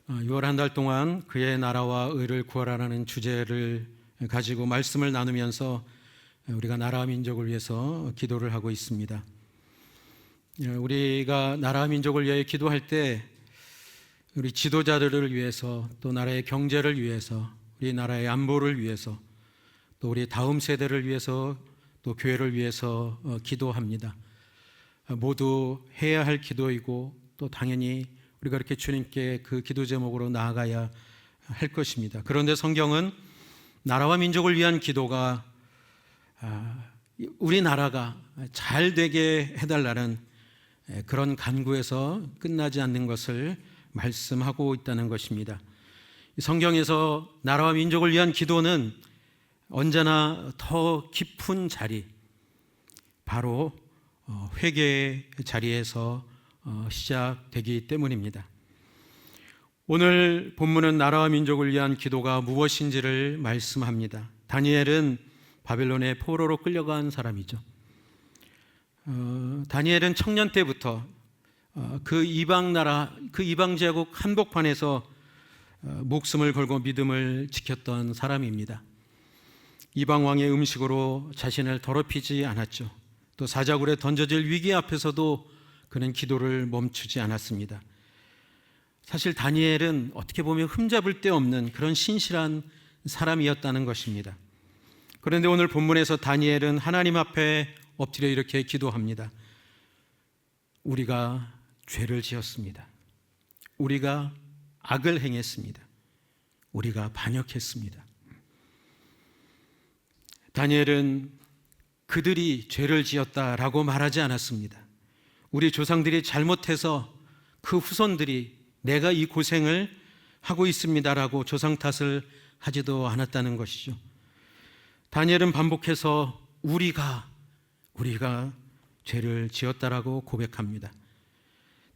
6월 한 달 동안 그의 나라와 의를 구하라는 주제를 가지고 말씀을 나누면서 우리가 나라와 민족을 위해서 기도를 하고 있습니다. 우리가 나라와 민족을 위해 기도할 때 우리 지도자들을 위해서, 또 나라의 경제를 위해서, 우리 나라의 안보를 위해서, 또 우리 다음 세대를 위해서, 또 교회를 위해서 기도합니다. 모두 해야 할 기도이고, 또 당연히 우리가 이렇게 주님께 그 기도 제목으로 나아가야 할 것입니다. 그런데 성경은 나라와 민족을 위한 기도가 우리나라가 잘 되게 해달라는 그런 간구에서 끝나지 않는 것을 말씀하고 있다는 것입니다. 성경에서 나라와 민족을 위한 기도는 언제나 더 깊은 자리, 바로 회개의 자리에서 시작되기 때문입니다. 오늘 본문은 나라와 민족을 위한 기도가 무엇인지를 말씀합니다. 다니엘은 바벨론의 포로로 끌려간 사람이죠. 다니엘은 청년 때부터 그 이방 나라, 그 이방 제국 한복판에서 목숨을 걸고 믿음을 지켰던 사람입니다. 이방 왕의 음식으로 자신을 더럽히지 않았죠. 또 사자굴에 던져질 위기 앞에서도 그는 기도를 멈추지 않았습니다. 사실 다니엘은 어떻게 보면 흠잡을 데 없는 그런 신실한 사람이었다는 것입니다. 그런데 오늘 본문에서 다니엘은 하나님 앞에 엎드려 이렇게 기도합니다. 우리가 죄를 지었습니다. 우리가 악을 행했습니다. 우리가 반역했습니다. 다니엘은 그들이 죄를 지었다라고 말하지 않았습니다. 우리 조상들이 잘못해서 그 후손들이 내가 이 고생을 하고 있습니다라고 조상 탓을 하지도 않았다는 것이죠. 다니엘은 반복해서 우리가 죄를 지었다라고 고백합니다.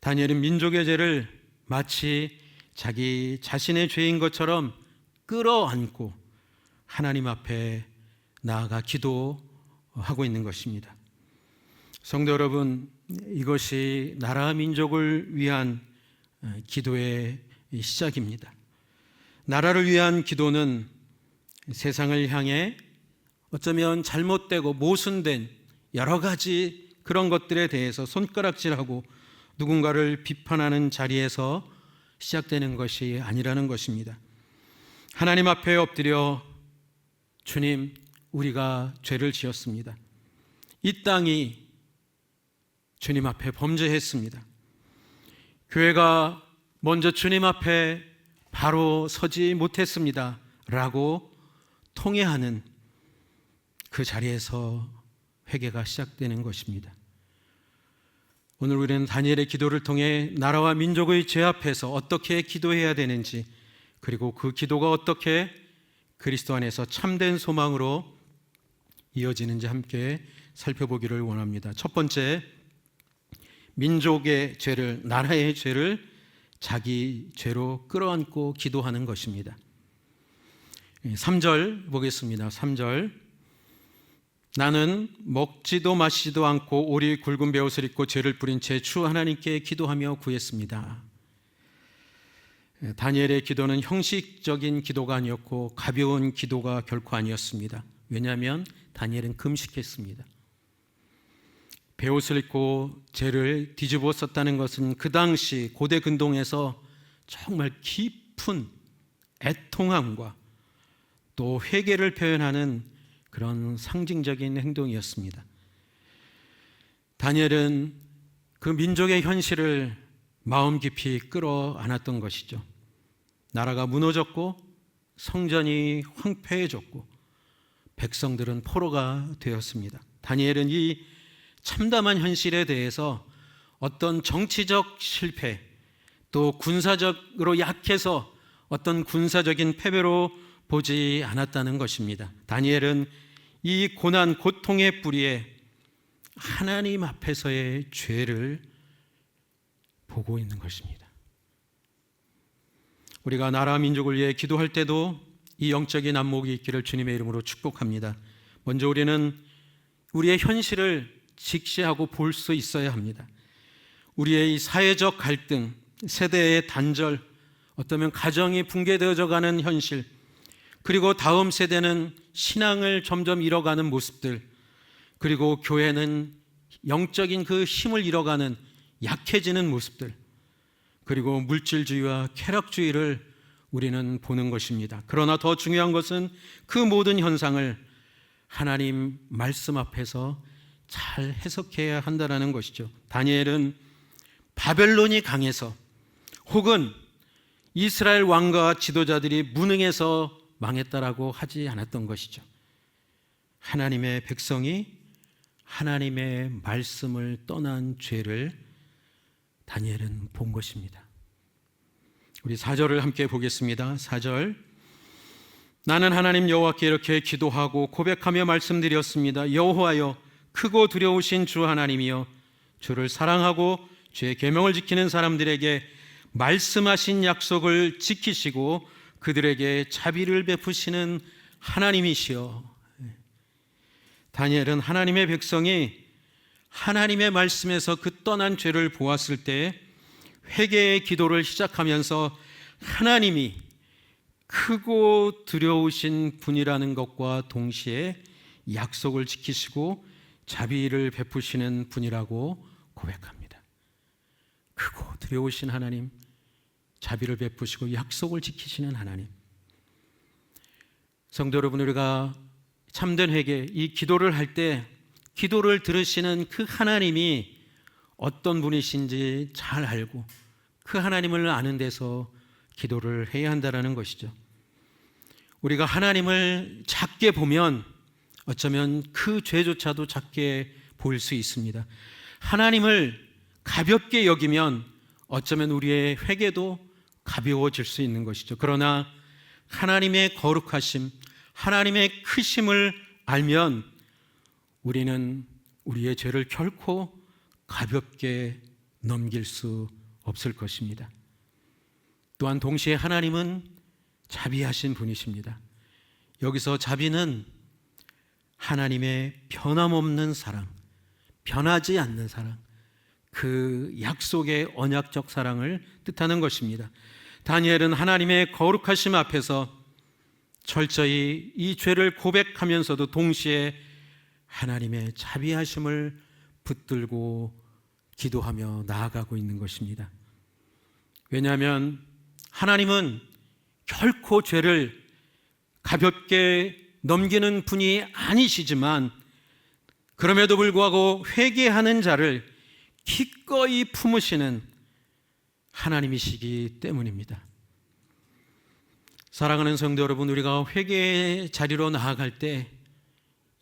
다니엘은 민족의 죄를 마치 자기 자신의 죄인 것처럼 끌어안고 하나님 앞에 나아가 기도하고 있는 것입니다. 성도 여러분, 이것이 나라 민족을 위한 기도의 시작입니다. 나라를 위한 기도는 세상을 향해 어쩌면 잘못되고 모순된 여러 가지 그런 것들에 대해서 손가락질하고 누군가를 비판하는 자리에서 시작되는 것이 아니라는 것입니다. 하나님 앞에 엎드려 주님, 우리가 죄를 지었습니다. 이 땅이 주님 앞에 범죄했습니다. 교회가 먼저 주님 앞에 바로 서지 못했습니다 라고 통회하는 그 자리에서 회개가 시작되는 것입니다. 오늘 우리는 다니엘의 기도를 통해 나라와 민족의 죄 앞에서 어떻게 기도해야 되는지, 그리고 그 기도가 어떻게 그리스도 안에서 참된 소망으로 이어지는지 함께 살펴보기를 원합니다. 첫 번째, 민족의 죄를, 나라의 죄를 자기 죄로 끌어안고 기도하는 것입니다. 3절 보겠습니다. 3절, 나는 먹지도 마시지도 않고 오리 굵은 베옷을 입고 죄를 뿌린 채 주 하나님께 기도하며 구했습니다. 다니엘의 기도는 형식적인 기도가 아니었고 가벼운 기도가 결코 아니었습니다. 왜냐하면 다니엘은 금식했습니다. 베옷을 입고 죄를 뒤집어 썼다는 것은 그 당시 고대 근동에서 정말 깊은 애통함과 또 회개를 표현하는 그런 상징적인 행동이었습니다. 다니엘은 그 민족의 현실을 마음 깊이 끌어안았던 것이죠. 나라가 무너졌고 성전이 황폐해졌고 백성들은 포로가 되었습니다. 다니엘은 이 참담한 현실에 대해서 어떤 정치적 실패, 또 군사적으로 약해서 어떤 군사적인 패배로 보지 않았다는 것입니다. 다니엘은 이 고난, 고통의 뿌리에 하나님 앞에서의 죄를 보고 있는 것입니다. 우리가 나라 민족을 위해 기도할 때도 이 영적인 안목이 있기를 주님의 이름으로 축복합니다. 먼저 우리는 우리의 현실을 직시하고 볼 수 있어야 합니다. 우리의 이 사회적 갈등, 세대의 단절, 어쩌면 가정이 붕괴되어져 가는 현실, 그리고 다음 세대는 신앙을 점점 잃어가는 모습들, 그리고 교회는 영적인 그 힘을 잃어가는 약해지는 모습들, 그리고 물질주의와 쾌락주의를 우리는 보는 것입니다. 그러나 더 중요한 것은 그 모든 현상을 하나님 말씀 앞에서 잘 해석해야 한다는 것이죠. 다니엘은 바벨론이 강해서 혹은 이스라엘 왕과 지도자들이 무능해서 망했다라고 하지 않았던 것이죠. 하나님의 백성이 하나님의 말씀을 떠난 죄를 다니엘은 본 것입니다. 우리 4절을 함께 보겠습니다. 4절. 나는 하나님 여호와께 이렇게 기도하고 고백하며 말씀드렸습니다. 여호와여, 크고 두려우신 주 하나님이여, 주를 사랑하고 주의 계명을 지키는 사람들에게 말씀하신 약속을 지키시고 그들에게 자비를 베푸시는 하나님이시여. 다니엘은 하나님의 백성이 하나님의 말씀에서 그 떠난 죄를 보았을 때 회개의 기도를 시작하면서 하나님이 크고 두려우신 분이라는 것과 동시에 약속을 지키시고 자비를 베푸시는 분이라고 고백합니다. 크고 두려우신 하나님, 자비를 베푸시고 약속을 지키시는 하나님. 성도 여러분, 우리가 참된 회개, 이 기도를 할 때 기도를 들으시는 그 하나님이 어떤 분이신지 잘 알고 그 하나님을 아는 데서 기도를 해야 한다는 것이죠. 우리가 하나님을 작게 보면 어쩌면 그 죄조차도 작게 보일 수 있습니다. 하나님을 가볍게 여기면 어쩌면 우리의 회개도 가벼워질 수 있는 것이죠. 그러나 하나님의 거룩하심, 하나님의 크심을 알면 우리는 우리의 죄를 결코 가볍게 넘길 수 없을 것입니다. 또한 동시에 하나님은 자비하신 분이십니다. 여기서 자비는 하나님의 변함없는 사랑, 변하지 않는 사랑, 그 약속의 언약적 사랑을 뜻하는 것입니다. 다니엘은 하나님의 거룩하심 앞에서 철저히 이 죄를 고백하면서도 동시에 하나님의 자비하심을 붙들고 기도하며 나아가고 있는 것입니다. 왜냐하면 하나님은 결코 죄를 가볍게 넘기는 분이 아니시지만 그럼에도 불구하고 회개하는 자를 기꺼이 품으시는 하나님이시기 때문입니다. 사랑하는 성도 여러분, 우리가 회개의 자리로 나아갈 때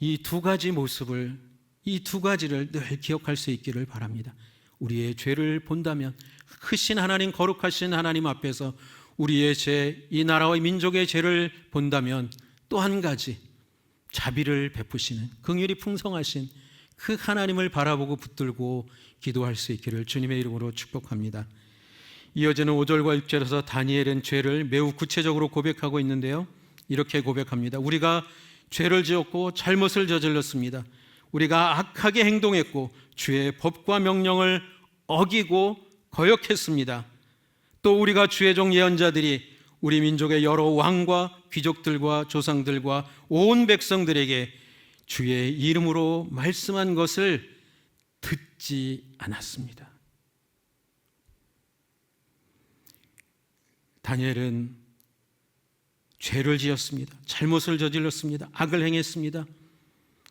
이 두 가지 모습을, 이 두 가지를 늘 기억할 수 있기를 바랍니다. 우리의 죄를 본다면 크신 하나님, 거룩하신 하나님 앞에서 우리의 죄, 이 나라와 민족의 죄를 본다면 또 한 가지, 자비를 베푸시는 긍휼이 풍성하신 그 하나님을 바라보고 붙들고 기도할 수 있기를 주님의 이름으로 축복합니다. 이어지는 5절과 6절에서 다니엘은 죄를 매우 구체적으로 고백하고 있는데요, 이렇게 고백합니다. 우리가 죄를 지었고 잘못을 저질렀습니다. 우리가 악하게 행동했고 주의 법과 명령을 어기고 거역했습니다. 또 우리가 주의 종 예언자들이 우리 민족의 여러 왕과 귀족들과 조상들과 온 백성들에게 주의 이름으로 말씀한 것을 듣지 않았습니다. 다니엘은 죄를 지었습니다. 잘못을 저질렀습니다. 악을 행했습니다.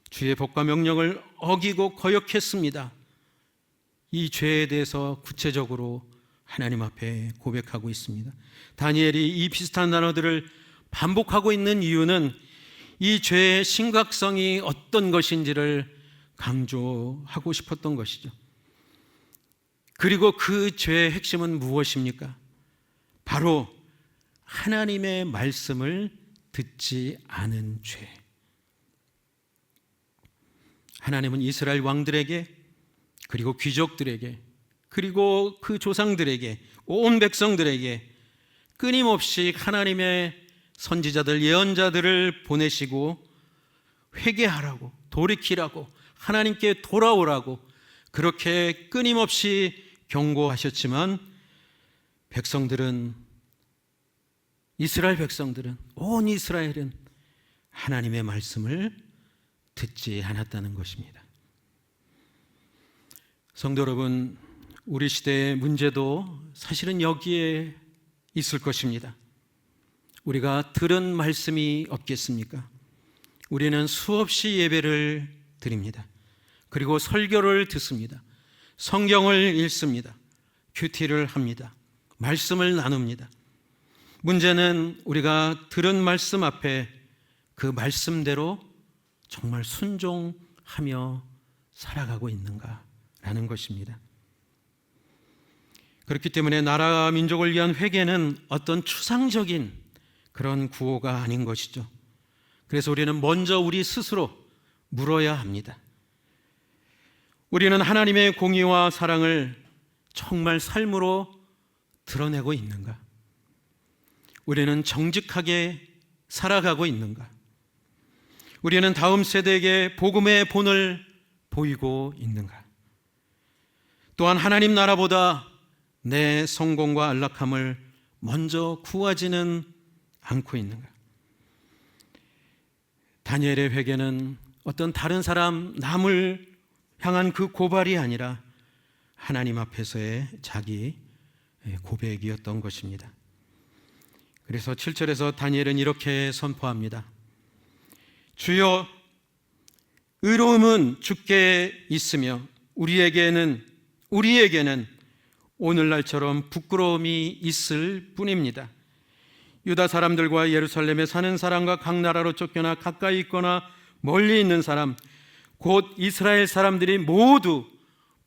주의 법과 명령을 어기고 거역했습니다. 이 죄에 대해서 구체적으로 하나님 앞에 고백하고 있습니다. 다니엘이 이 비슷한 단어들을 반복하고 있는 이유는 이 죄의 심각성이 어떤 것인지를 강조하고 싶었던 것이죠. 그리고 그 죄의 핵심은 무엇입니까? 바로 하나님의 말씀을 듣지 않은 죄. 하나님은 이스라엘 왕들에게, 그리고 귀족들에게, 그리고 그 조상들에게, 온 백성들에게 끊임없이 하나님의 선지자들, 예언자들을 보내시고 회개하라고, 돌이키라고, 하나님께 돌아오라고 그렇게 끊임없이 경고하셨지만 백성들은 이스라엘 백성들은, 온 이스라엘은 하나님의 말씀을 듣지 않았다는 것입니다. 성도 여러분, 우리 시대의 문제도 사실은 여기에 있을 것입니다. 우리가 들은 말씀이 없겠습니까? 우리는 수없이 예배를 드립니다. 그리고 설교를 듣습니다. 성경을 읽습니다. 큐티를 합니다. 말씀을 나눕니다. 문제는 우리가 들은 말씀 앞에 그 말씀대로 정말 순종하며 살아가고 있는가라는 것입니다. 그렇기 때문에 나라와 민족을 위한 회개는 어떤 추상적인 그런 구호가 아닌 것이죠. 그래서 우리는 먼저 우리 스스로 물어야 합니다. 우리는 하나님의 공의와 사랑을 정말 삶으로 드러내고 있는가? 우리는 정직하게 살아가고 있는가? 우리는 다음 세대에게 복음의 본을 보이고 있는가? 또한 하나님 나라보다 내 성공과 안락함을 먼저 구하지는 않고 있는가? 다니엘의 회개는 어떤 다른 사람, 남을 향한 그 고발이 아니라 하나님 앞에서의 자기 고백이었던 것입니다. 그래서 7절에서 다니엘은 이렇게 선포합니다. 주여, 의로움은 주께 있으며 우리에게는 오늘날처럼 부끄러움이 있을 뿐입니다. 유다 사람들과 예루살렘에 사는 사람과 각 나라로 쫓겨나 가까이 있거나 멀리 있는 사람, 곧 이스라엘 사람들이 모두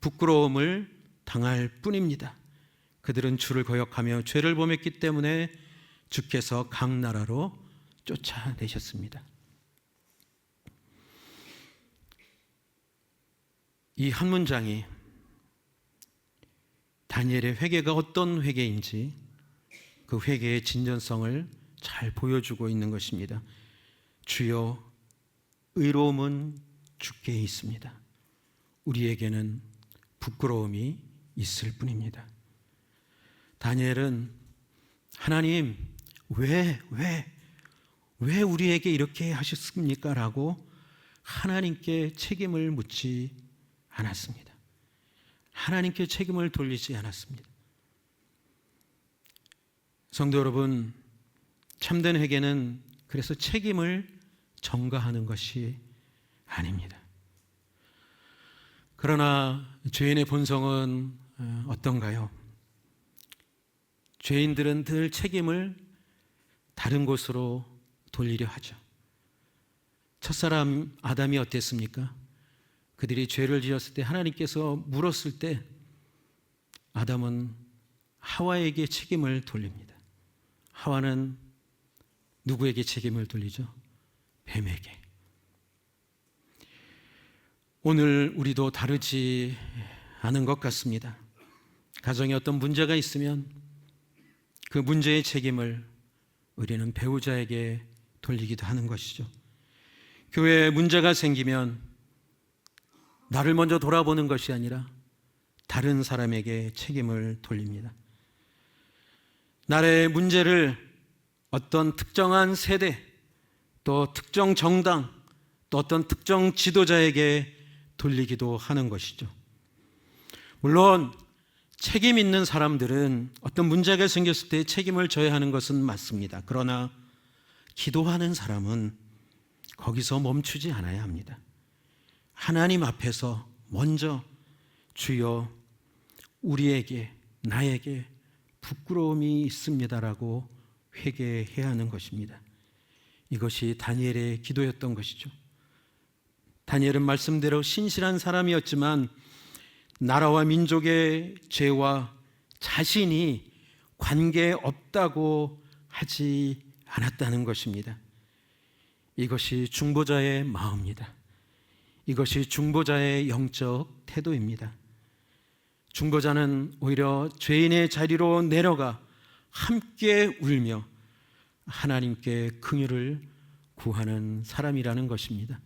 부끄러움을 당할 뿐입니다. 그들은 주를 거역하며 죄를 범했기 때문에 주께서 각 나라로 쫓아내셨습니다. 이 한 문장이 다니엘의 회개가 어떤 회개인지 그 회개의 진전성을 잘 보여주고 있는 것입니다. 주여, 의로움은 주께 있습니다. 우리에게는 부끄러움이 있을 뿐입니다. 다니엘은 하나님, 왜 우리에게 이렇게 하셨습니까? 라고 하나님께 책임을 묻지 않았습니다. 하나님께 책임을 돌리지 않았습니다. 성도 여러분, 참된 회개는 그래서 책임을 전가하는 것이 아닙니다. 그러나 죄인의 본성은 어떤가요? 죄인들은 늘 책임을 다른 곳으로 돌리려 하죠. 첫사람 아담이 어땠습니까? 그들이 죄를 지었을 때 하나님께서 물었을 때 아담은 하와에게 책임을 돌립니다. 하와는 누구에게 책임을 돌리죠? 뱀에게. 오늘 우리도 다르지 않은 것 같습니다. 가정에 어떤 문제가 있으면 그 문제의 책임을 우리는 배우자에게 돌리기도 하는 것이죠. 교회에 문제가 생기면 나를 먼저 돌아보는 것이 아니라 다른 사람에게 책임을 돌립니다. 나라의 문제를 어떤 특정한 세대, 또 특정 정당, 또 어떤 특정 지도자에게 돌리기도 하는 것이죠. 물론 책임 있는 사람들은 어떤 문제가 생겼을 때 책임을 져야 하는 것은 맞습니다. 그러나 기도하는 사람은 거기서 멈추지 않아야 합니다. 하나님 앞에서 먼저 주여, 우리에게, 나에게 부끄러움이 있습니다라고 회개해야 하는 것입니다. 이것이 다니엘의 기도였던 것이죠. 다니엘은 말씀대로 신실한 사람이었지만 나라와 민족의 죄와 자신이 관계없다고 하지 않았다는 것입니다. 이것이 중보자의 마음입니다. 이것이 중보자의 영적 태도입니다. 중보자는 오히려 죄인의 자리로 내려가 함께 울며 하나님께 긍휼을 구하는 사람이라는 것입니다.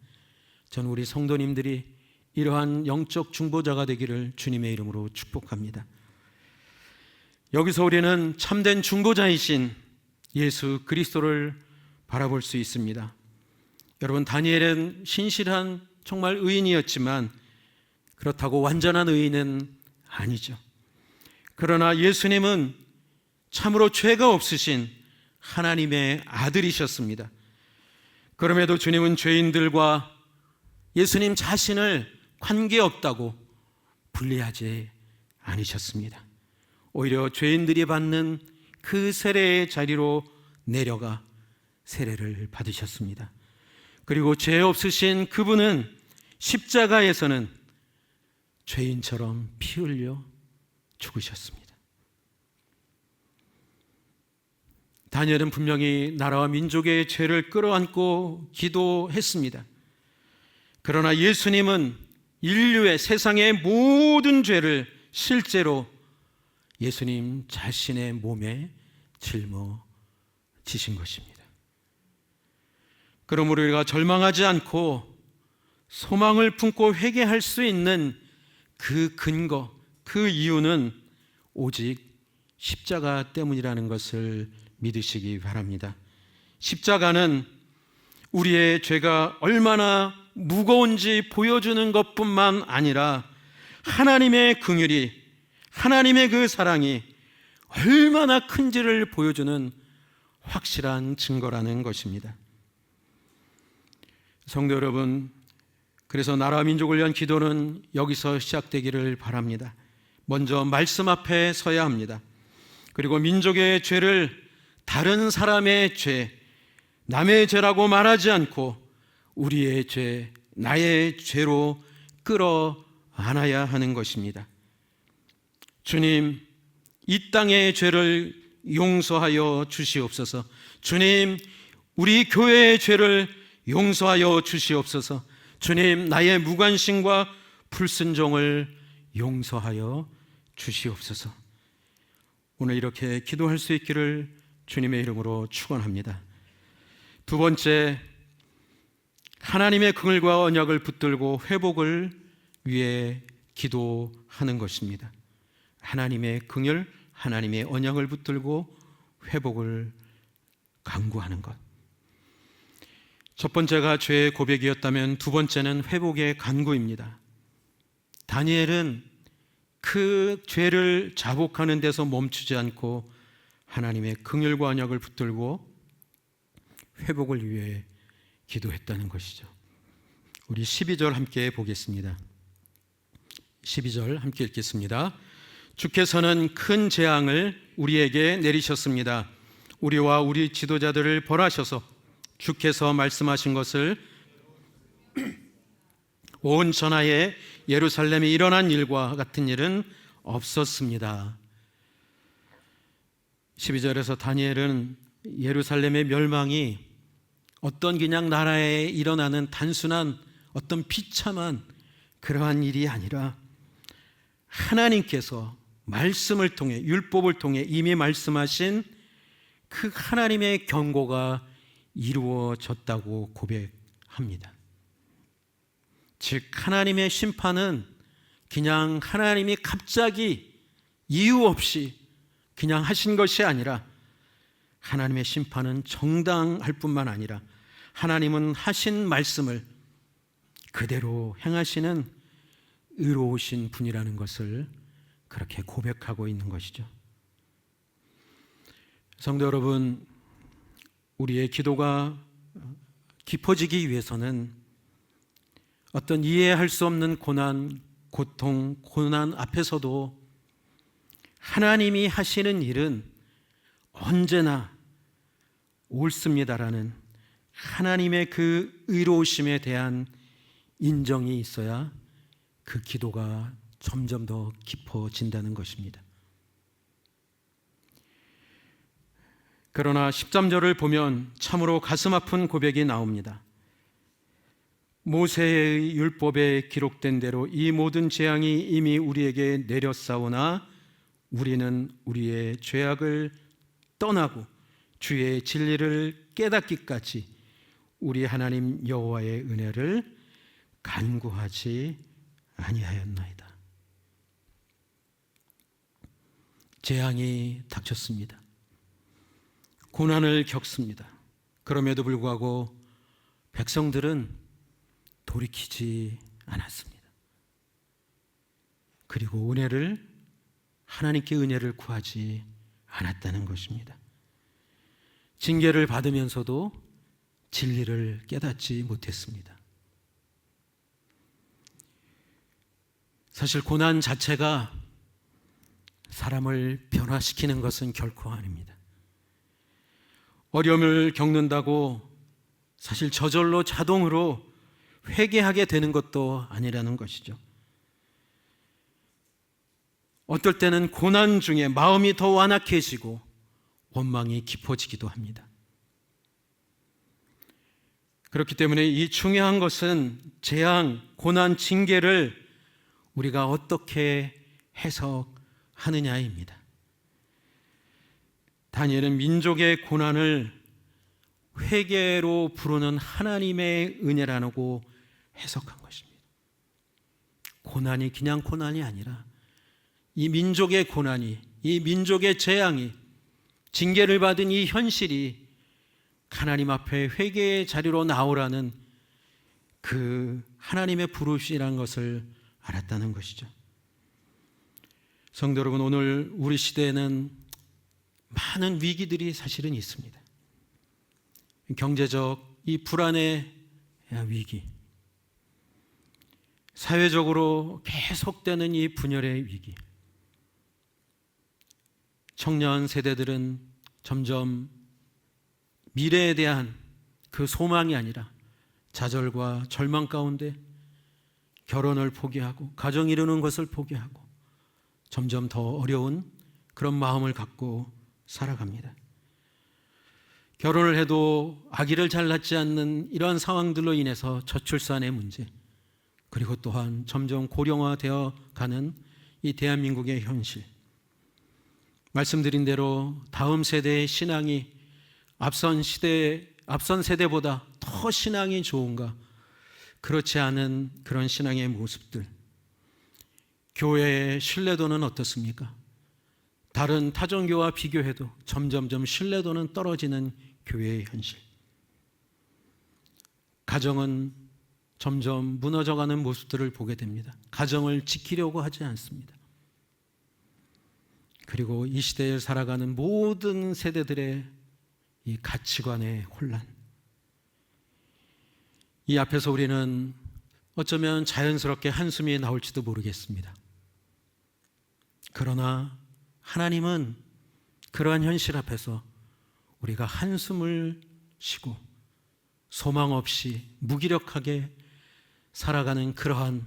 저는 우리 성도님들이 이러한 영적 중보자가 되기를 주님의 이름으로 축복합니다. 여기서 우리는 참된 중보자이신 예수 그리스도를 바라볼 수 있습니다. 여러분, 다니엘은 신실한 정말 의인이었지만 그렇다고 완전한 의인은 아니죠. 그러나 예수님은 참으로 죄가 없으신 하나님의 아들이셨습니다. 그럼에도 주님은 죄인들과 예수님 자신을 관계없다고 분리하지 않으셨습니다. 오히려 죄인들이 받는 그 세례의 자리로 내려가 세례를 받으셨습니다. 그리고 죄 없으신 그분은 십자가에서는 죄인처럼 피 흘려 죽으셨습니다. 다니엘은 분명히 나라와 민족의 죄를 끌어안고 기도했습니다. 그러나 예수님은 인류의 세상의 모든 죄를 실제로 예수님 자신의 몸에 짊어지신 것입니다. 그러므로 우리가 절망하지 않고 소망을 품고 회개할 수 있는 그 근거, 그 이유는 오직 십자가 때문이라는 것을 믿으시기 바랍니다. 십자가는 우리의 죄가 얼마나 무거운지 보여주는 것뿐만 아니라 하나님의 긍휼이, 하나님의 그 사랑이 얼마나 큰지를 보여주는 확실한 증거라는 것입니다. 성도 여러분, 그래서 나라와 민족을 위한 기도는 여기서 시작되기를 바랍니다. 먼저 말씀 앞에 서야 합니다. 그리고 민족의 죄를 다른 사람의 죄, 남의 죄라고 말하지 않고 우리의 죄, 나의 죄로 끌어안아야 하는 것입니다. 주님, 이 땅의 죄를 용서하여 주시옵소서. 주님, 우리 교회의 죄를 용서하여 주시옵소서. 주님, 나의 무관심과 불순종을 용서하여 주시옵소서. 오늘 이렇게 기도할 수 있기를 주님의 이름으로 축원합니다. 두 번째, 하나님의 긍휼과 언약을 붙들고 회복을 위해 기도하는 것입니다. 하나님의 긍휼, 하나님의 언약을 붙들고 회복을 간구하는 것. 첫 번째가 죄의 고백이었다면 두 번째는 회복의 간구입니다. 다니엘은 그 죄를 자복하는 데서 멈추지 않고 하나님의 긍휼과 언약을 붙들고 회복을 위해 기도했다는 것이죠. 우리 12절 함께 보겠습니다. 12절 함께 읽겠습니다. 주께서는 큰 재앙을 우리에게 내리셨습니다. 우리와 우리 지도자들을 벌하셔서 주께서 말씀하신 것을 온 전하에 예루살렘에 일어난 일과 같은 일은 없었습니다. 12절에서 다니엘은 예루살렘의 멸망이 어떤 그냥 나라에 일어나는 단순한 어떤 비참한 그러한 일이 아니라 하나님께서 말씀을 통해, 율법을 통해 이미 말씀하신 그 하나님의 경고가 이루어졌다고 고백합니다. 즉, 하나님의 심판은 그냥 하나님이 갑자기 이유 없이 그냥 하신 것이 아니라 하나님의 심판은 정당할 뿐만 아니라 하나님은 하신 말씀을 그대로 행하시는 의로우신 분이라는 것을 그렇게 고백하고 있는 것이죠. 성도 여러분, 우리의 기도가 깊어지기 위해서는 어떤 이해할 수 없는 고난, 고통, 고난 앞에서도 하나님이 하시는 일은 언제나 옳습니다라는 하나님의 그 의로우심에 대한 인정이 있어야 그 기도가 점점 더 깊어진다는 것입니다. 그러나 13절을 보면 참으로 가슴 아픈 고백이 나옵니다. 모세의 율법에 기록된 대로 이 모든 재앙이 이미 우리에게 내렸사오나 우리는 우리의 죄악을 떠나고 주의 진리를 깨닫기까지 우리 하나님 여호와의 은혜를 간구하지 아니하였나이다. 재앙이 닥쳤습니다. 고난을 겪습니다. 그럼에도 불구하고 백성들은 돌이키지 않았습니다. 그리고 하나님께 은혜를 구하지 않았다는 것입니다. 징계를 받으면서도 진리를 깨닫지 못했습니다. 사실 고난 자체가 사람을 변화시키는 것은 결코 아닙니다. 어려움을 겪는다고 사실 저절로 자동으로 회개하게 되는 것도 아니라는 것이죠. 어떨 때는 고난 중에 마음이 더 완악해지고 원망이 깊어지기도 합니다. 그렇기 때문에 이 중요한 것은 재앙, 고난, 징계를 우리가 어떻게 해석하느냐입니다. 다니엘은 민족의 고난을 회개로 부르는 하나님의 은혜라고 해석한 것입니다. 고난이 그냥 고난이 아니라 이 민족의 고난이, 이 민족의 재앙이, 징계를 받은 이 현실이 하나님 앞에 회개의 자리로 나오라는 그 하나님의 부르심이라는 것을 알았다는 것이죠. 성도 여러분, 오늘 우리 시대에는 많은 위기들이 사실은 있습니다. 경제적 이 불안의 위기, 사회적으로 계속되는 이 분열의 위기, 청년 세대들은 점점 미래에 대한 그 소망이 아니라 좌절과 절망 가운데 결혼을 포기하고 가정 이루는 것을 포기하고 점점 더 어려운 그런 마음을 갖고 살아갑니다. 결혼을 해도 아기를 잘 낳지 않는 이러한 상황들로 인해서 저출산의 문제, 그리고 또한 점점 고령화되어 가는 이 대한민국의 현실, 말씀드린 대로 다음 세대의 신앙이 앞선 세대보다 더 신앙이 좋은가, 그렇지 않은 그런 신앙의 모습들, 교회의 신뢰도는 어떻습니까? 다른 타종교와 비교해도 점점점 신뢰도는 떨어지는 교회의 현실, 가정은 점점 무너져가는 모습들을 보게 됩니다. 가정을 지키려고 하지 않습니다. 그리고 이 시대에 살아가는 모든 세대들의 이 가치관의 혼란, 이 앞에서 우리는 어쩌면 자연스럽게 한숨이 나올지도 모르겠습니다. 그러나 하나님은 그러한 현실 앞에서 우리가 한숨을 쉬고 소망 없이 무기력하게 살아가는 그러한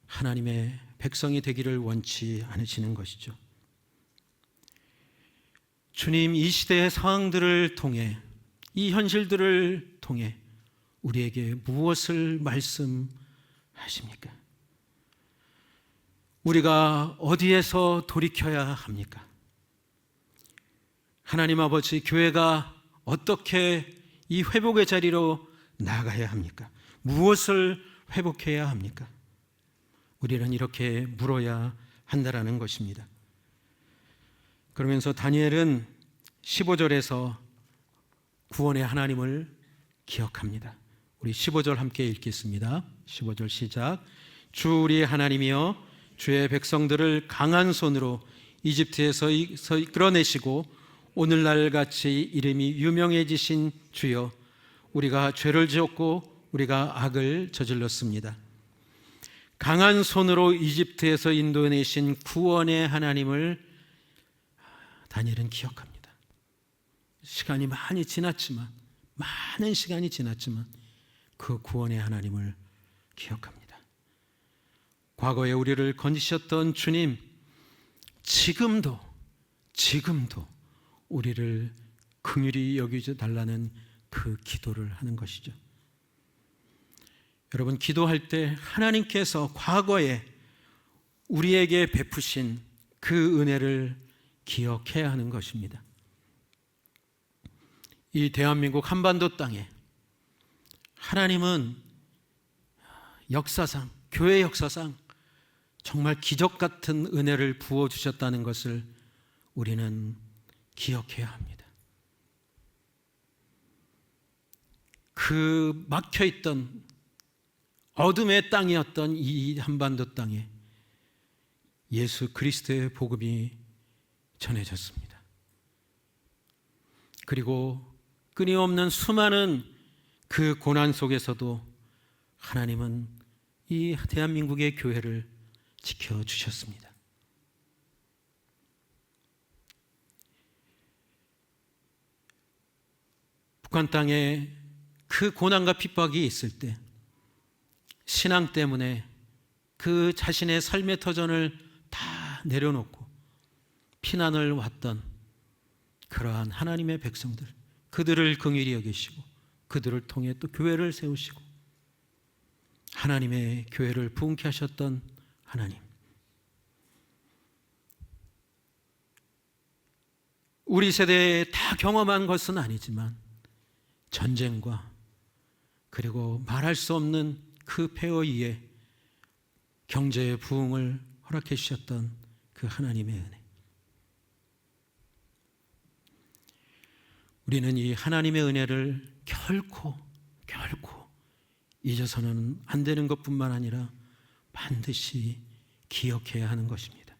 하나님의 백성이 되기를 원치 않으시는 것이죠. 주님, 이 시대의 상황들을 통해, 이 현실들을 통해 우리에게 무엇을 말씀하십니까? 우리가 어디에서 돌이켜야 합니까? 하나님 아버지, 교회가 어떻게 이 회복의 자리로 나아가야 합니까? 무엇을 회복해야 합니까? 우리는 이렇게 물어야 한다라는 것입니다. 그러면서 다니엘은 15절에서 구원의 하나님을 기억합니다. 우리 15절 함께 읽겠습니다. 15절 시작. 주 우리의 하나님이여, 주의 백성들을 강한 손으로 이집트에서 이끌어내시고 오늘날 같이 이름이 유명해지신 주여, 우리가 죄를 지었고 우리가 악을 저질렀습니다. 강한 손으로 이집트에서 인도해내신 구원의 하나님을 다니엘은 기억합니다. 시간이 많은 시간이 지났지만 그 구원의 하나님을 기억합니다. 과거에 우리를 건지셨던 주님, 지금도 우리를 긍휼히 여겨달라는 그 기도를 하는 것이죠. 여러분, 기도할 때 하나님께서 과거에 우리에게 베푸신 그 은혜를 기억해야 하는 것입니다. 이 대한민국 한반도 땅에 하나님은 역사상, 교회 역사상 정말 기적 같은 은혜를 부어주셨다는 것을 우리는 기억해야 합니다. 그 막혀있던 어둠의 땅이었던 이 한반도 땅에 예수 그리스도의 복음이 전해졌습니다. 그리고 끊임없는 수많은 그 고난 속에서도 하나님은 이 대한민국의 교회를 지켜주셨습니다. 북한 땅에 그 고난과 핍박이 있을 때 신앙 때문에 그 자신의 삶의 터전을 다 내려놓고 피난을 왔던 그러한 하나님의 백성들, 그들을 긍휼히 여기시고 그들을 통해 또 교회를 세우시고 하나님의 교회를 부흥케 하셨던 하나님, 우리 세대에 다 경험한 것은 아니지만 전쟁과 그리고 말할 수 없는 그 폐허 위에 경제의 부흥을 허락해 주셨던 그 하나님의 은혜, 우리는 이 하나님의 은혜를 결코 잊어서는 안 되는 것뿐만 아니라 반드시 기억해야 하는 것입니다.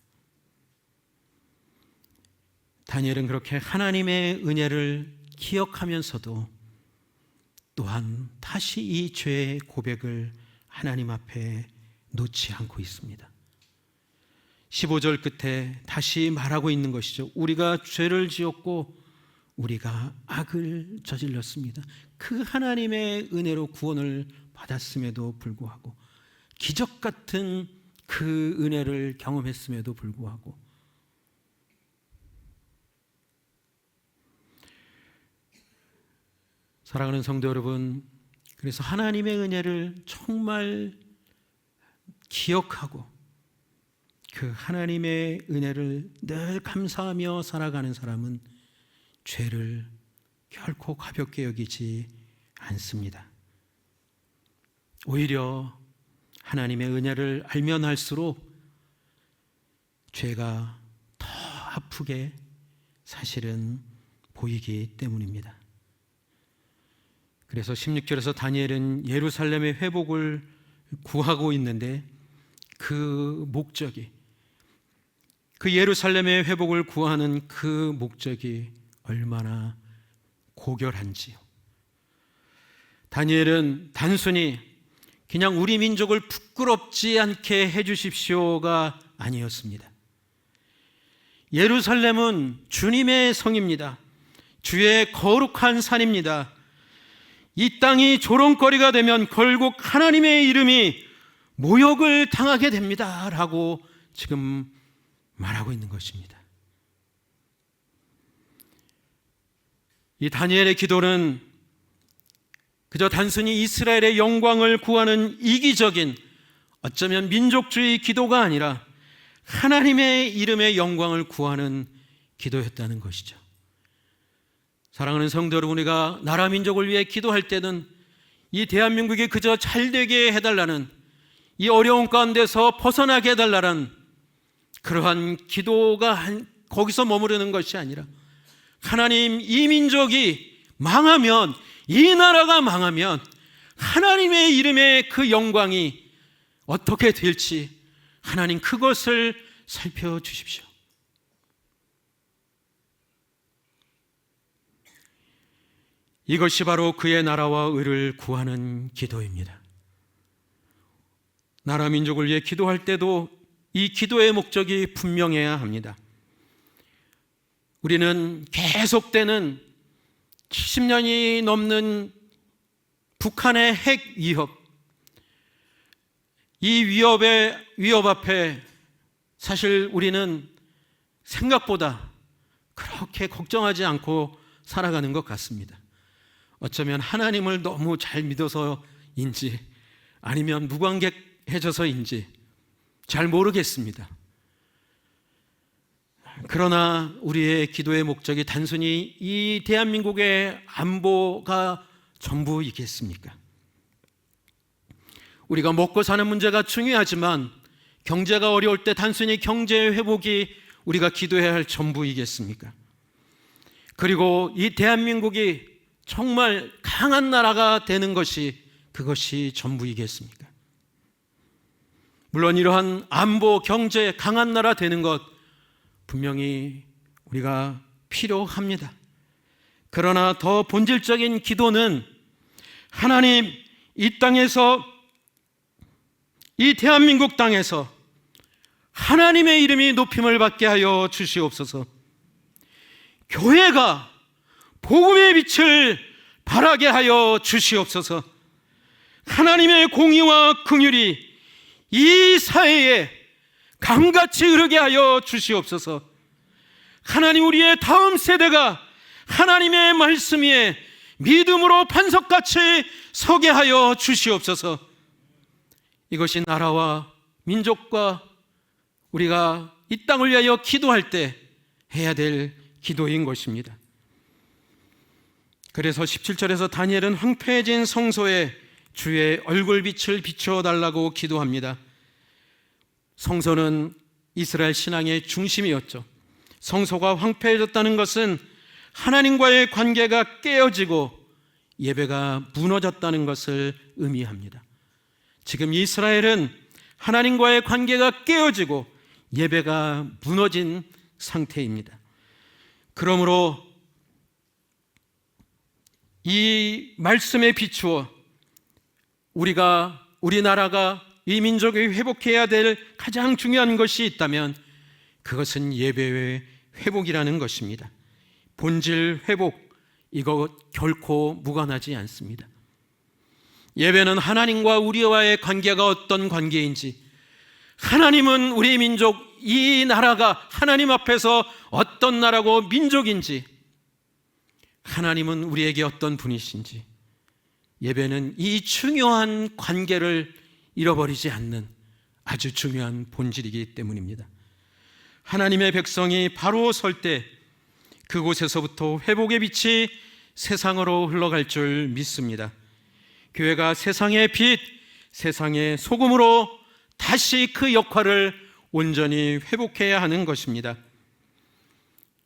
다니엘은 그렇게 하나님의 은혜를 기억하면서도 또한 다시 이 죄의 고백을 하나님 앞에 놓지 않고 있습니다. 15절 끝에 다시 말하고 있는 것이죠. 우리가 죄를 지었고 우리가 악을 저질렀습니다. 그 하나님의 은혜로 구원을 받았음에도 불구하고, 기적 같은 그 은혜를 경험했음에도 불구하고 사랑하는 성도 여러분, 그래서 하나님의 은혜를 정말 기억하고 그 하나님의 은혜를 늘 감사하며 살아가는 사람은 죄를 결코 가볍게 여기지 않습니다. 오히려 하나님의 은혜를 알면 할수록 죄가 더 아프게 사실은 보이기 때문입니다. 그래서 16절에서 다니엘은 예루살렘의 회복을 구하고 있는데 그 목적이, 그 예루살렘의 회복을 구하는 그 목적이 얼마나 고결한지요. 다니엘은 단순히 그냥 우리 민족을 부끄럽지 않게 해주십시오가 아니었습니다. 예루살렘은 주님의 성입니다. 주의 거룩한 산입니다. 이 땅이 조롱거리가 되면 결국 하나님의 이름이 모욕을 당하게 됩니다 라고 지금 말하고 있는 것입니다. 이 다니엘의 기도는 그저 단순히 이스라엘의 영광을 구하는 이기적인, 어쩌면 민족주의 기도가 아니라 하나님의 이름의 영광을 구하는 기도였다는 것이죠. 사랑하는 성도 여러분, 우리가 나라 민족을 위해 기도할 때는 이 대한민국이 그저 잘되게 해달라는, 이 어려운 가운데서 벗어나게 해달라는 그러한 기도가 거기서 머무르는 것이 아니라, 하나님, 이 민족이 망하면, 이 나라가 망하면 하나님의 이름의 그 영광이 어떻게 될지 하나님 그것을 살펴주십시오. 이것이 바로 그의 나라와 의를 구하는 기도입니다. 나라 민족을 위해 기도할 때도 이 기도의 목적이 분명해야 합니다. 우리는 계속되는 70년이 넘는 북한의 핵 위협, 이 위협 앞에 사실 우리는 생각보다 그렇게 걱정하지 않고 살아가는 것 같습니다. 어쩌면 하나님을 너무 잘 믿어서인지 아니면 무관객해져서인지 잘 모르겠습니다. 그러나 우리의 기도의 목적이 단순히 이 대한민국의 안보가 전부이겠습니까? 우리가 먹고 사는 문제가 중요하지만 경제가 어려울 때 단순히 경제 회복이 우리가 기도해야 할 전부이겠습니까? 그리고 이 대한민국이 정말 강한 나라가 되는 것이 그것이 전부이겠습니까? 물론 이러한 안보, 경제 강한 나라 되는 것 분명히 우리가 필요합니다. 그러나 더 본질적인 기도는 하나님, 이 땅에서, 이 대한민국 땅에서 하나님의 이름이 높임을 받게 하여 주시옵소서. 교회가 복음의 빛을 발하게 하여 주시옵소서. 하나님의 공의와 긍휼이 이 사회에 강같이 흐르게 하여 주시옵소서. 하나님, 우리의 다음 세대가 하나님의 말씀 위에 믿음으로 반석같이 서게 하여 주시옵소서. 이것이 나라와 민족과 우리가 이 땅을 위하여 기도할 때 해야 될 기도인 것입니다. 그래서 17절에서 다니엘은 황폐해진 성소에 주의 얼굴빛을 비춰달라고 기도합니다. 성소는 이스라엘 신앙의 중심이었죠. 성소가 황폐해졌다는 것은 하나님과의 관계가 깨어지고 예배가 무너졌다는 것을 의미합니다. 지금 이스라엘은 하나님과의 관계가 깨어지고 예배가 무너진 상태입니다. 그러므로 이 말씀에 비추어 우리나라가 이 민족이 회복해야 될 가장 중요한 것이 있다면 그것은 예배의 회복이라는 것입니다. 본질 회복, 이거 결코 무관하지 않습니다. 예배는 하나님과 우리와의 관계가 어떤 관계인지, 하나님은 우리 민족, 이 나라가 하나님 앞에서 어떤 나라고 민족인지, 하나님은 우리에게 어떤 분이신지, 예배는 이 중요한 관계를 잃어버리지 않는 아주 중요한 본질이기 때문입니다. 하나님의 백성이 바로 설 때 그곳에서부터 회복의 빛이 세상으로 흘러갈 줄 믿습니다. 교회가 세상의 빛, 세상의 소금으로 다시 그 역할을 온전히 회복해야 하는 것입니다.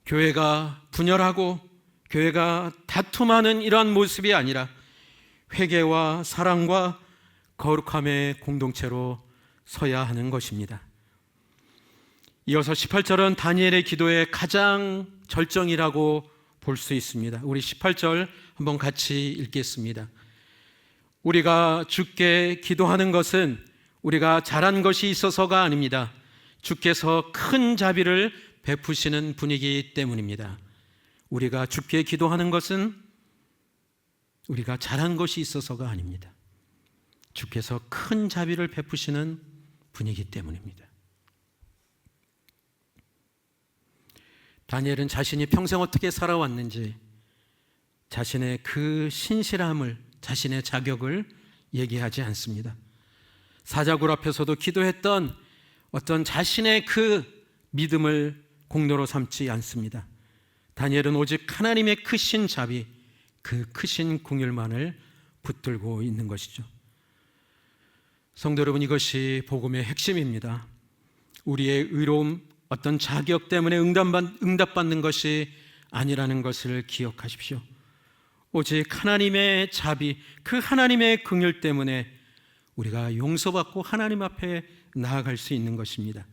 교회가 분열하고 교회가 다툼하는 이러한 모습이 아니라 회개와 사랑과 거룩함의 공동체로 서야 하는 것입니다. 이어서 18절은 다니엘의 기도의 가장 절정이라고 볼 수 있습니다. 우리 18절 한번 같이 읽겠습니다. 우리가 주께 기도하는 것은 우리가 잘한 것이 있어서가 아닙니다. 주께서 큰 자비를 베푸시는 분이기 때문입니다. 우리가 주께 기도하는 것은 우리가 잘한 것이 있어서가 아닙니다. 주께서 큰 자비를 베푸시는 분이기 때문입니다. 다니엘은 자신이 평생 어떻게 살아왔는지, 자신의 그 신실함을, 자신의 자격을 얘기하지 않습니다. 사자굴 앞에서도 기도했던 어떤 자신의 그 믿음을 공로로 삼지 않습니다. 다니엘은 오직 하나님의 크신 자비, 그 크신 긍휼만을 붙들고 있는 것이죠. 성도 여러분, 이것이 복음의 핵심입니다. 우리의 의로움, 어떤 자격 때문에 응답받는 것이 아니라는 것을 기억하십시오. 오직 하나님의 자비, 그 하나님의 긍휼 때문에 우리가 용서받고 하나님 앞에 나아갈 수 있는 것입니다.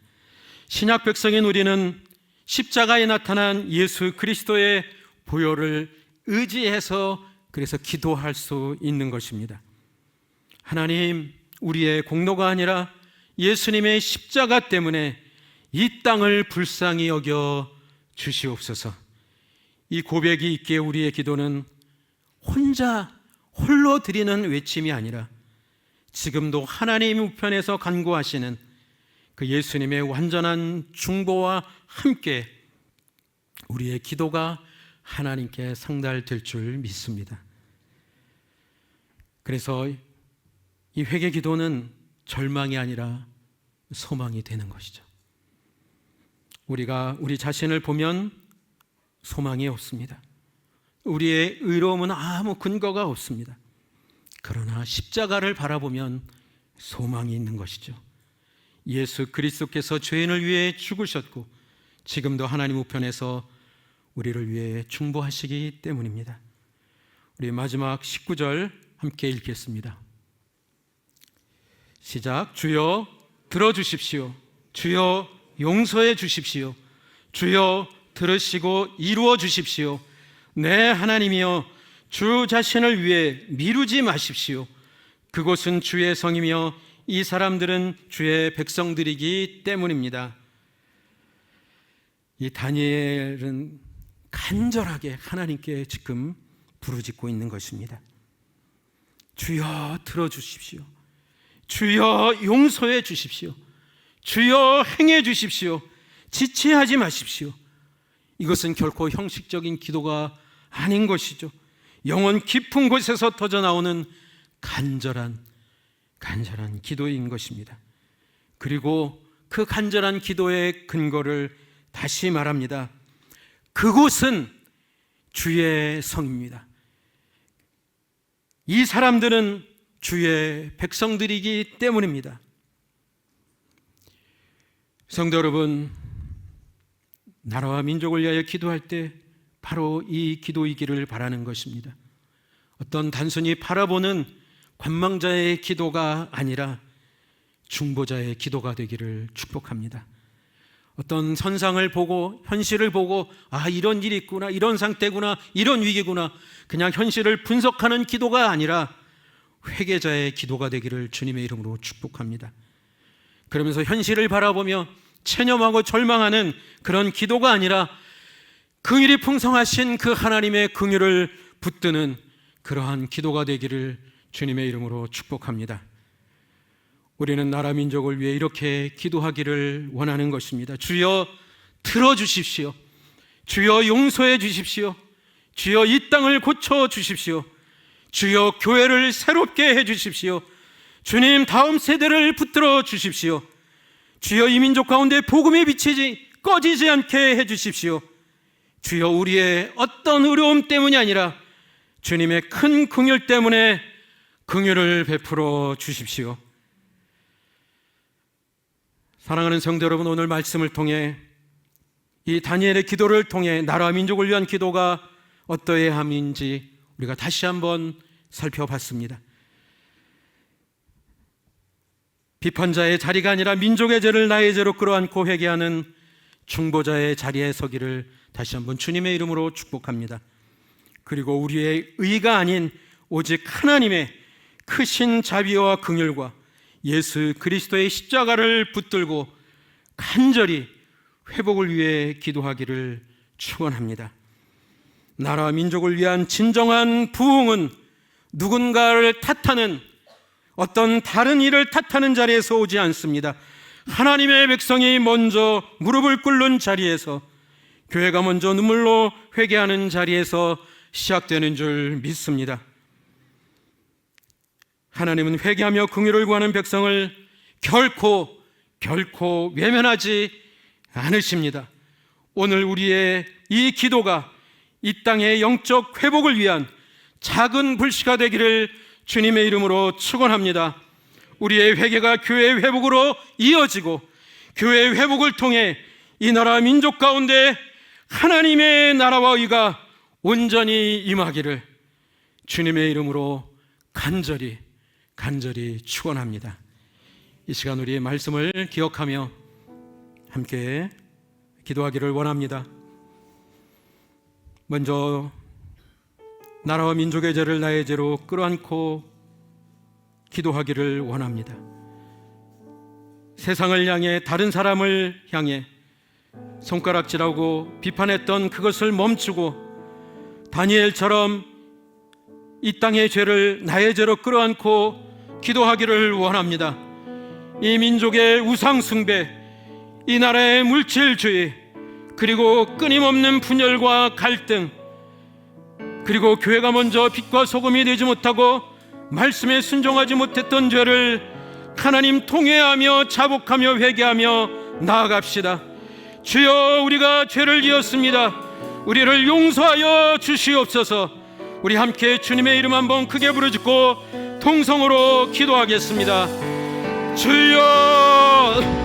신약 백성인 우리는 십자가에 나타난 예수 그리스도의 보혈을 의지해서 그래서 기도할 수 있는 것입니다. 하나님, 우리의 공로가 아니라 예수님의 십자가 때문에 이 땅을 불쌍히 여겨 주시옵소서. 이 고백이 있기에 우리의 기도는 홀로 드리는 외침이 아니라 지금도 하나님 우편에서 간구하시는 그 예수님의 완전한 중보와 함께 우리의 기도가 하나님께 상달될 줄 믿습니다. 그래서 이 회개 기도는 절망이 아니라 소망이 되는 것이죠. 우리가 우리 자신을 보면 소망이 없습니다. 우리의 의로움은 아무 근거가 없습니다. 그러나 십자가를 바라보면 소망이 있는 것이죠. 예수 그리스도께서 죄인을 위해 죽으셨고 지금도 하나님 우편에서 우리를 위해 중보하시기 때문입니다. 우리 마지막 19절 함께 읽겠습니다. 시작. 주여 들어주십시오. 주여 용서해 주십시오. 주여 들으시고 이루어 주십시오. 내 하나님이여, 주 자신을 위해 미루지 마십시오. 그곳은 주의 성이며 이 사람들은 주의 백성들이기 때문입니다. 이 다니엘은 간절하게 하나님께 지금 부르짖고 있는 것입니다. 주여 들어주십시오. 주여 용서해 주십시오. 주여 행해 주십시오. 지체하지 마십시오. 이것은 결코 형식적인 기도가 아닌 것이죠. 영혼 깊은 곳에서 터져나오는 간절한 기도인 것입니다. 그리고 그 간절한 기도의 근거를 다시 말합니다. 그곳은 주의 성입니다. 이 사람들은 주의 백성들이기 때문입니다. 성도 여러분, 나라와 민족을 위하여 기도할 때 바로 이 기도이기를 바라는 것입니다. 어떤 단순히 바라보는 관망자의 기도가 아니라 중보자의 기도가 되기를 축복합니다. 어떤 선상을 보고 현실을 보고 이런 일이 있구나, 이런 상태구나, 이런 위기구나, 그냥 현실을 분석하는 기도가 아니라 회개자의 기도가 되기를 주님의 이름으로 축복합니다. 그러면서 현실을 바라보며 체념하고 절망하는 그런 기도가 아니라 긍휼이 풍성하신 그 하나님의 긍휼을 붙드는 그러한 기도가 되기를 주님의 이름으로 축복합니다. 우리는 나라 민족을 위해 이렇게 기도하기를 원하는 것입니다. 주여 들어주십시오. 주여 용서해 주십시오. 주여 이 땅을 고쳐주십시오. 주여 교회를 새롭게 해주십시오. 주님 다음 세대를 붙들어 주십시오. 주여 이 민족 가운데 복음이 꺼지지 않게 해주십시오. 주여 우리의 어떤 어려움 때문이 아니라 주님의 큰 긍휼 때문에 긍휼을 베풀어 주십시오. 사랑하는 성도 여러분, 오늘 말씀을 통해 이 다니엘의 기도를 통해 나라와 민족을 위한 기도가 어떠해야 함인지 우리가 다시 한번 살펴봤습니다. 비판자의 자리가 아니라 민족의 죄를 나의 죄로 끌어안고 회개하는 중보자의 자리에 서기를 다시 한번 주님의 이름으로 축복합니다. 그리고 우리의 의가 아닌 오직 하나님의 크신 자비와 긍휼과 예수 그리스도의 십자가를 붙들고 간절히 회복을 위해 기도하기를 축원합니다. 나라 민족을 위한 진정한 부흥은 누군가를 탓하는 어떤 다른 일을 탓하는 자리에서 오지 않습니다. 하나님의 백성이 먼저 무릎을 꿇는 자리에서, 교회가 먼저 눈물로 회개하는 자리에서 시작되는 줄 믿습니다. 하나님은 회개하며 긍휼을 구하는 백성을 결코 외면하지 않으십니다. 오늘 우리의 이 기도가 이 땅의 영적 회복을 위한 작은 불씨가 되기를 주님의 이름으로 축원합니다. 우리의 회개가 교회의 회복으로 이어지고 교회의 회복을 통해 이 나라 민족 가운데 하나님의 나라와 의가 온전히 임하기를 주님의 이름으로 간절히 축원합니다. 이 시간 우리의 말씀을 기억하며 함께 기도하기를 원합니다. 먼저 나라와 민족의 죄를 나의 죄로 끌어안고 기도하기를 원합니다. 세상을 향해, 다른 사람을 향해 손가락질하고 비판했던 그것을 멈추고 다니엘처럼 이 땅의 죄를 나의 죄로 끌어안고 기도하기를 원합니다. 이 민족의 우상숭배, 이 나라의 물질주의, 그리고 끊임없는 분열과 갈등, 그리고 교회가 먼저 빛과 소금이 되지 못하고 말씀에 순종하지 못했던 죄를 하나님 통회하며 자복하며 회개하며 나아갑시다. 주여, 우리가 죄를 지었습니다. 우리를 용서하여 주시옵소서. 우리 함께 주님의 이름 한번 크게 부르짖고 통성으로 기도하겠습니다. 주여,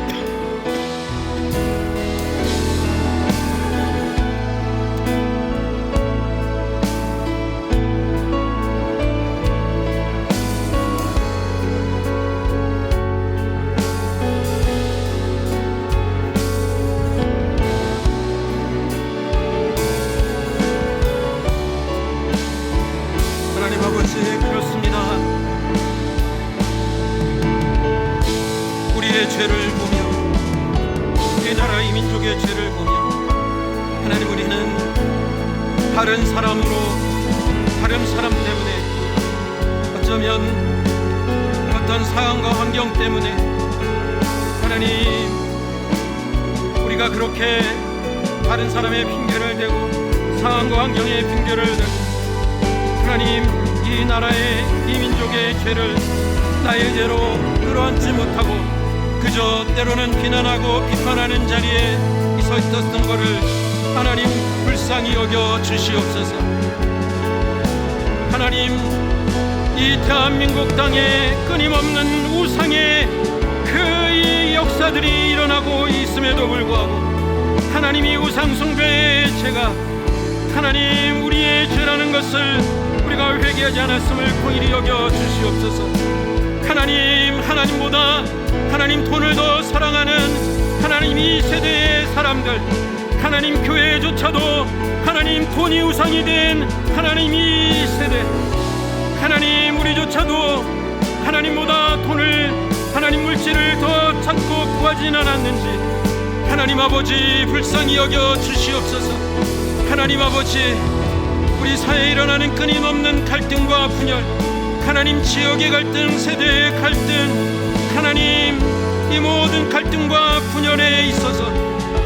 다른 사람으로, 다른 사람 때문에, 어쩌면 어떤 상황과 환경 때문에 하나님, 우리가 그렇게 다른 사람의 핑계를 대고 상황과 환경의 핑계를 대고 하나님, 이 나라의, 이 민족의 죄를 나의 죄로 끌어안지 못하고 그저 때로는 비난하고 비판하는 자리에 서 있었던 것을 하나님 불쌍히 여겨 주시옵소서. 하나님, 이 대한민국 땅에 끊임없는 우상의 이 역사들이 일어나고 있음에도 불구하고 하나님이 우상 숭배의 죄가 하나님 우리의 죄라는 것을 우리가 회개하지 않았음을 공일히 여겨 주시옵소서. 하나님, 하나님보다 하나님 돈을 더 사랑하는 하나님 이 세대의 사람들, 하나님 교회조차도 하나님 돈이 우상이 된 하나님 이 세대, 하나님 우리조차도 하나님보다 돈을, 하나님 물질을 더 찾고 구하진 않았는지 하나님 아버지 불쌍히 여겨 주시옵소서. 하나님 아버지, 우리 사회에 일어나는 끊임없는 갈등과 분열, 하나님 지역의 갈등, 세대의 갈등, 하나님 이 모든 갈등과 분열에 있어서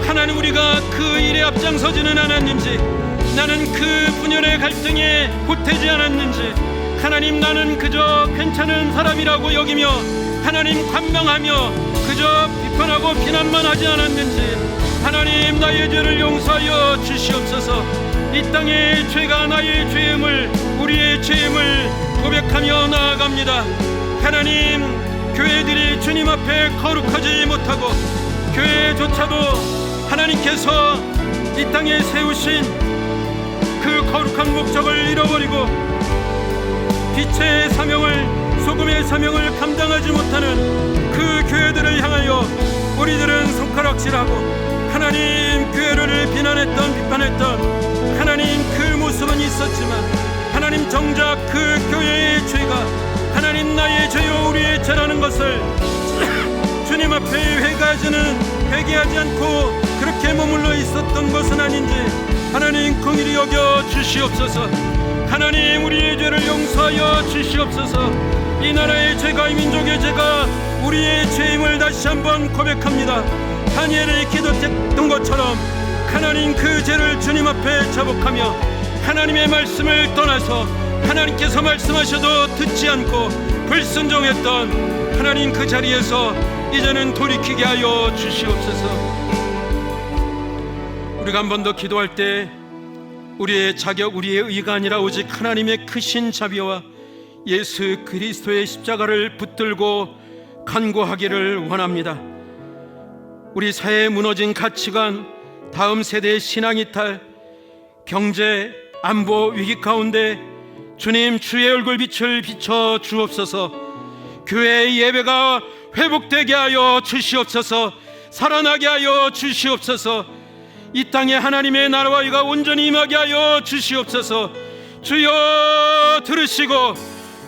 하나님 우리가 그 일에 앞장서지는 않았는지, 나는 그 분열의 갈등에 보태지 않았는지, 하나님 나는 그저 괜찮은 사람이라고 여기며 하나님 관망하며 그저 비판하고 비난만 하지 않았는지 하나님 나의 죄를 용서하여 주시옵소서. 이 땅의 죄가 나의 죄임을, 우리의 죄임을 고백하며 나아갑니다. 하나님, 교회들이 주님 앞에 거룩하지 못하고 교회조차도 하나님께서 이 땅에 세우신 그 거룩한 목적을 잃어버리고 빛의 사명을, 소금의 사명을 감당하지 못하는 그 교회들을 향하여 우리들은 손가락질하고 하나님 교회를 비난했던, 비판했던 하나님 그 모습은 있었지만 하나님 정작 그 교회의 죄가 하나님 나의 죄요 우리의 죄라는 것을 주님 앞에 회개하지 않고 그렇게 머물러 있었던 것은 아닌지 하나님 긍휼히 여겨 주시옵소서. 하나님 우리의 죄를 용서하여 주시옵소서. 이 나라의 죄가, 이 민족의 죄가 우리의 죄임을 다시 한번 고백합니다. 다니엘의 기도했던 것처럼 하나님 그 죄를 주님 앞에 자복하며 하나님의 말씀을 떠나서 하나님께서 말씀하셔도 듣지 않고 불순종했던 하나님 그 자리에서 이제는 돌이키게 하여 주시옵소서. 우리가 한 번 더 기도할 때 우리의 자격, 우리의 의가 아니라 오직 하나님의 크신 자비와 예수 그리스도의 십자가를 붙들고 간구하기를 원합니다. 우리 사회에 무너진 가치관, 다음 세대의 신앙 이탈, 경제, 안보 위기 가운데 주님 주의 얼굴빛을 비춰 주옵소서. 교회의 예배가 회복되게 하여 주시옵소서. 살아나게 하여 주시옵소서. 이 땅에 하나님의 나라와 의가 온전히 임하게 하여 주시옵소서. 주여 들으시고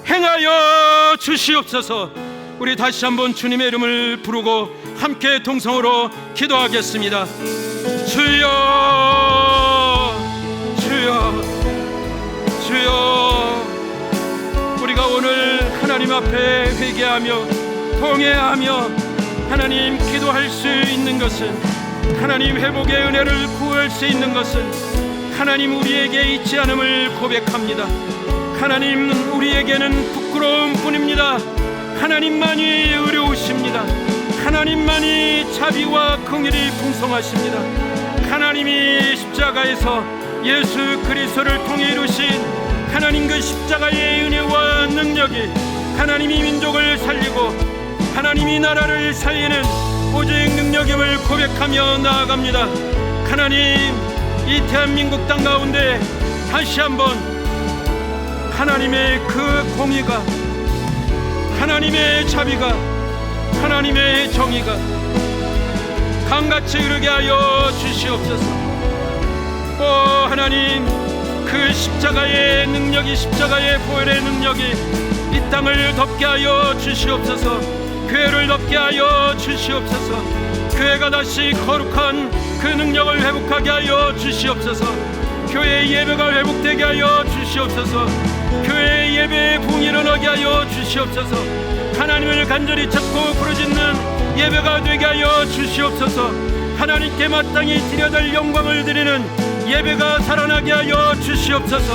행하여 주시옵소서. 우리 다시 한번 주님의 이름을 부르고 함께 동성으로 기도하겠습니다. 주여, 주여, 주여. 우리가 오늘 하나님 앞에 회개하며 통회하며 하나님 기도할 수 있는 것은, 하나님 회복의 은혜를 구할 수 있는 것은 하나님 우리에게 있지 않음을 고백합니다. 하나님 우리에게는 부끄러움 뿐입니다. 하나님만이 의로우십니다. 하나님만이 자비와 긍휼이 풍성하십니다. 하나님이 십자가에서 예수 그리스도를 통해 이루신 하나님 그 십자가의 은혜와 능력이 하나님이 민족을 살리고 하나님이 나라를 살리는 오직 능력임을 고백하며 나아갑니다. 하나님, 이 대한민국 땅 가운데 다시 한번 하나님의 그 공의가, 하나님의 자비가, 하나님의 정의가 강같이 이루게 하여 주시옵소서. 오 하나님, 그 십자가의 능력이, 십자가의 보혈의 능력이 이 땅을 덮게 하여 주시옵소서. 교회를 덮게 하여 주시옵소서. 교회가 다시 거룩한 그 능력을 회복하게 하여 주시옵소서. 교회의 예배가 회복되게 하여 주시옵소서. 교회의 예배의 부흥이 일어나게 하여 주시옵소서. 하나님을 간절히 찾고 부르짖는 예배가 되게 하여 주시옵소서. 하나님께 마땅히 드려야 될 영광을 드리는 예배가 살아나게 하여 주시옵소서.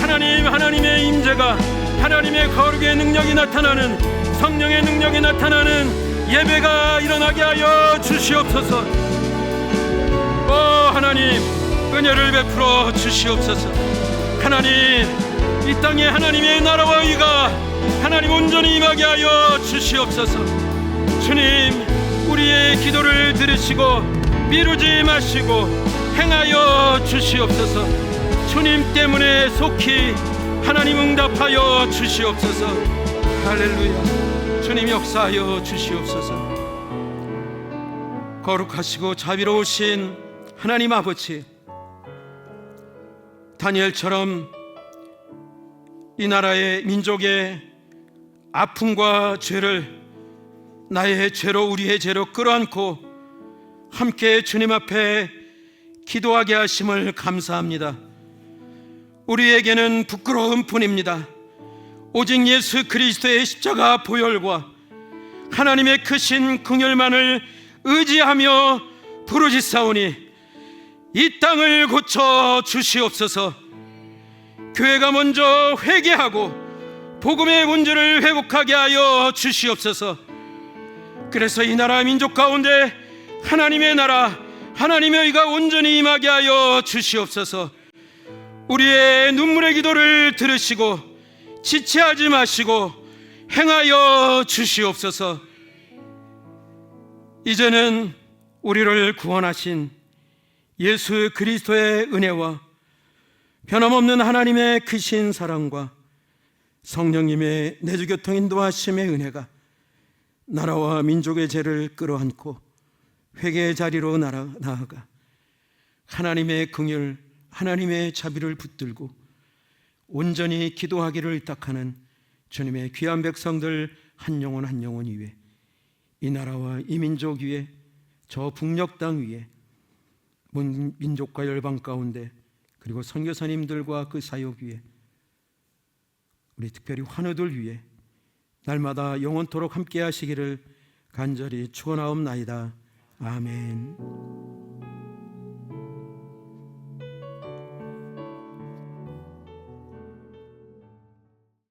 하나님, 하나님의 임재가, 하나님의 거룩의 능력이 나타나는, 성령의 능력이 나타나는 예배가 일어나게 하여 주시옵소서. 오 하나님, 은혜를 베풀어 주시옵소서. 하나님, 이 땅에 하나님의 나라와 의가 하나님 온전히 임하게 하여 주시옵소서. 주님, 우리의 기도를 들으시고 미루지 마시고 행하여 주시옵소서. 주님 때문에 속히 하나님 응답하여 주시옵소서. 할렐루야. 주님 역사하여 주시옵소서. 거룩하시고 자비로우신 하나님 아버지, 다니엘처럼 이 나라의 민족의 아픔과 죄를 나의 죄로, 우리의 죄로 끌어안고 함께 주님 앞에 기도하게 하심을 감사합니다. 우리에게는 부끄러운 뿐입니다. 오직 예수 그리스도의 십자가 보혈과 하나님의 크신 긍휼만을 의지하며 부르짖사오니 이 땅을 고쳐 주시옵소서. 교회가 먼저 회개하고 복음의 본질을 회복하게 하여 주시옵소서. 그래서 이 나라 민족 가운데 하나님의 나라, 하나님의 의가 온전히 임하게 하여 주시옵소서. 우리의 눈물의 기도를 들으시고 지체하지 마시고 행하여 주시옵소서. 이제는 우리를 구원하신 예수 그리스도의 은혜와 변함없는 하나님의 크신 사랑과 성령님의 내주교통 인도하심의 은혜가 나라와 민족의 죄를 끌어안고 회개의 자리로 나아가 하나님의 긍휼, 하나님의 자비를 붙들고 온전히 기도하기를 의탁하는 주님의 귀한 백성들 한 영혼 한 영혼 위에, 이 나라와 이 민족 위에, 저 북녘 땅 위에, 민족과 열방 가운데, 그리고 선교사님들과 그 사역 위에, 우리 특별히 환우들 위에 날마다 영원토록 함께 하시기를 간절히 축원하옵나이다. 아멘.